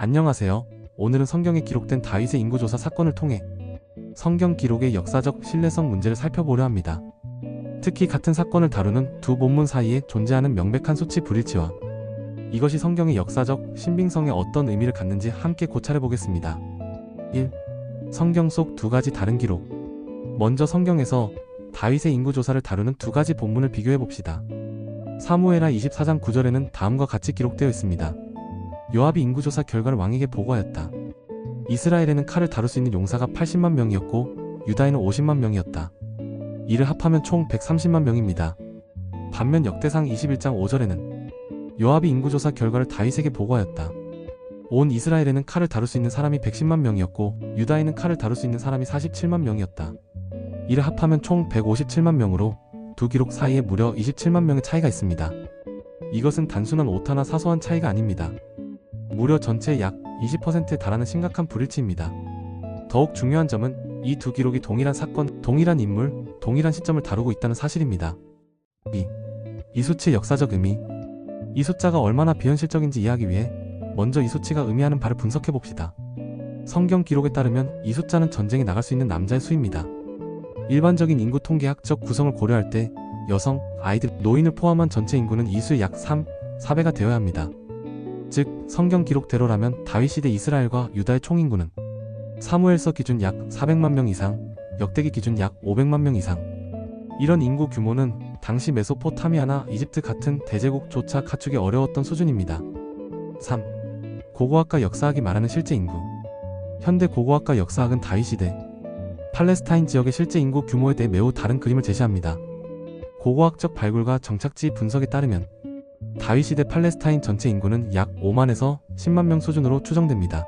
안녕하세요. 오늘은 성경에 기록된 다윗의 인구조사 사건을 통해 성경 기록의 역사적 신뢰성 문제를 살펴보려 합니다. 특히 같은 사건을 다루는 두 본문 사이에 존재하는 명백한 수치 불일치와 이것이 성경의 역사적 신빙성에 어떤 의미를 갖는지 함께 고찰해 보겠습니다. 1. 성경 속 두 가지 다른 기록. 먼저 성경에서 다윗의 인구조사를 다루는 두 가지 본문을 비교해 봅시다. 사무엘하 24장 9절에는 다음과 같이 기록되어 있습니다. 요압이 인구조사 결과를 왕에게 보고하였다. 이스라엘에는 칼을 다룰 수 있는 용사가 80만 명이었고 유다에는 50만 명이었다. 이를 합하면 총 130만 명입니다. 반면 역대상 21장 5절에는 요압이 인구조사 결과를 다윗에게 보고하였다. 온 이스라엘에는 칼을 다룰 수 있는 사람이 110만 명이었고 유다에는 칼을 다룰 수 있는 사람이 47만 명이었다. 이를 합하면 총 157만 명으로 두 기록 사이에 무려 27만 명의 차이가 있습니다. 이것은 단순한 오타나 사소한 차이가 아닙니다. 무려 전체의 약 20%에 달하는 심각한 불일치입니다. 더욱 중요한 점은 이 두 기록이 동일한 사건, 동일한 인물, 동일한 시점을 다루고 있다는 사실입니다. 2. 이 수치의 역사적 의미. 이 숫자가 얼마나 비현실적인지 이해하기 위해 먼저 이 수치가 의미하는 바를 분석해 봅시다. 성경 기록에 따르면 이 숫자는 전쟁에 나갈 수 있는 남자의 수입니다. 일반적인 인구 통계학적 구성을 고려할 때 여성, 아이들, 노인을 포함한 전체 인구는 이 수의 약 3, 4배가 되어야 합니다. 즉 성경 기록대로라면 다윗 시대 이스라엘과 유다의 총인구는 사무엘서 기준 약 400만 명 이상, 역대기 기준 약 500만 명 이상. 이런 인구 규모는 당시 메소포타미아나 이집트 같은 대제국조차 갖추기 어려웠던 수준입니다. 3. 고고학과 역사학이 말하는 실제 인구. 현대 고고학과 역사학은 다윗 시대 팔레스타인 지역의 실제 인구 규모에 대해 매우 다른 그림을 제시합니다. 고고학적 발굴과 정착지 분석에 따르면 다윗 시대 팔레스타인 전체 인구는 약 5만에서 10만 명 수준으로 추정됩니다.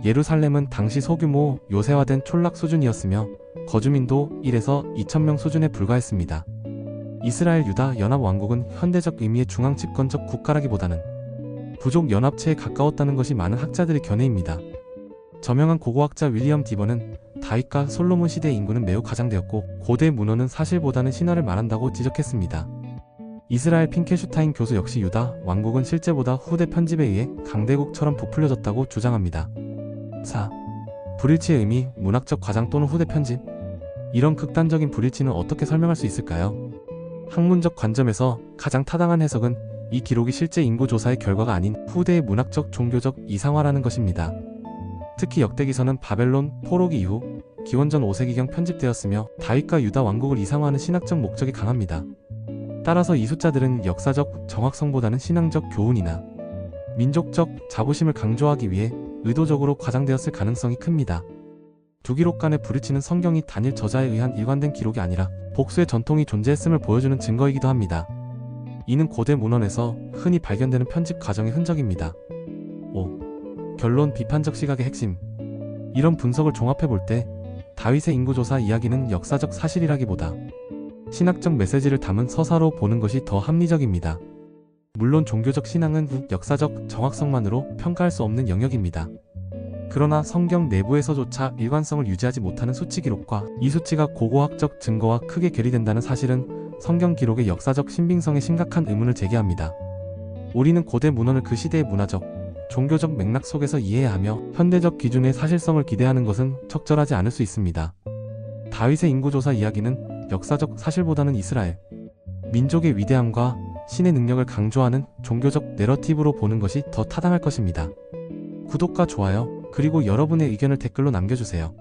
예루살렘은 당시 소규모 요새화된 촌락 수준이었으며 거주민도 1에서 2,000명 수준에 불과했습니다. 이스라엘 유다 연합왕국은 현대적 의미의 중앙 집권적 국가라기보다는 부족 연합체에 가까웠다는 것이 많은 학자들의 견해입니다. 저명한 고고학자 윌리엄 디버는 다윗과 솔로몬 시대의 인구는 매우 가장되었고 고대 문헌은 사실보다는 신화를 말한다고 지적했습니다. 이스라엘 핑케슈타인 교수 역시 유다 왕국은 실제보다 후대 편집에 의해 강대국처럼 부풀려졌다고 주장합니다. 4. 불일치의 의미, 문학적 과장 또는 후대 편집. 이런 극단적인 불일치는 어떻게 설명할 수 있을까요? 학문적 관점에서 가장 타당한 해석은 이 기록이 실제 인구조사의 결과가 아닌 후대의 문학적 종교적 이상화라는 것입니다. 특히 역대기서는 바벨론 포로기 이후 기원전 5세기경 편집되었으며 다윗과 유다 왕국을 이상화하는 신학적 목적이 강합니다. 따라서 이 숫자들은 역사적 정확성보다는 신앙적 교훈이나 민족적 자부심을 강조하기 위해 의도적으로 과장되었을 가능성이 큽니다. 두 기록 간의 불일치는 성경이 단일 저자에 의한 일관된 기록이 아니라 복수의 전통이 존재했음을 보여주는 증거이기도 합니다. 이는 고대 문헌에서 흔히 발견되는 편집 과정의 흔적입니다. 5. 결론 비판적 시각의 핵심. 이런 분석을 종합해 볼 때 다윗의 인구조사 이야기는 역사적 사실이라기보다 신학적 메시지를 담은 서사로 보는 것이 더 합리적입니다. 물론 종교적 신앙은 역사적 정확성만으로 평가할 수 없는 영역입니다. 그러나 성경 내부에서조차 일관성을 유지하지 못하는 수치 기록과 이 수치가 고고학적 증거와 크게 괴리된다는 사실은 성경 기록의 역사적 신빙성에 심각한 의문을 제기합니다. 우리는 고대 문헌을 그 시대의 문화적, 종교적 맥락 속에서 이해해야 하며 현대적 기준의 사실성을 기대하는 것은 적절하지 않을 수 있습니다. 다윗의 인구조사 이야기는 역사적 사실보다는 이스라엘 민족의 위대함과 신의 능력을 강조하는 종교적 내러티브로 보는 것이 더 타당할 것입니다. 구독과 좋아요, 그리고 여러분의 의견을 댓글로 남겨주세요.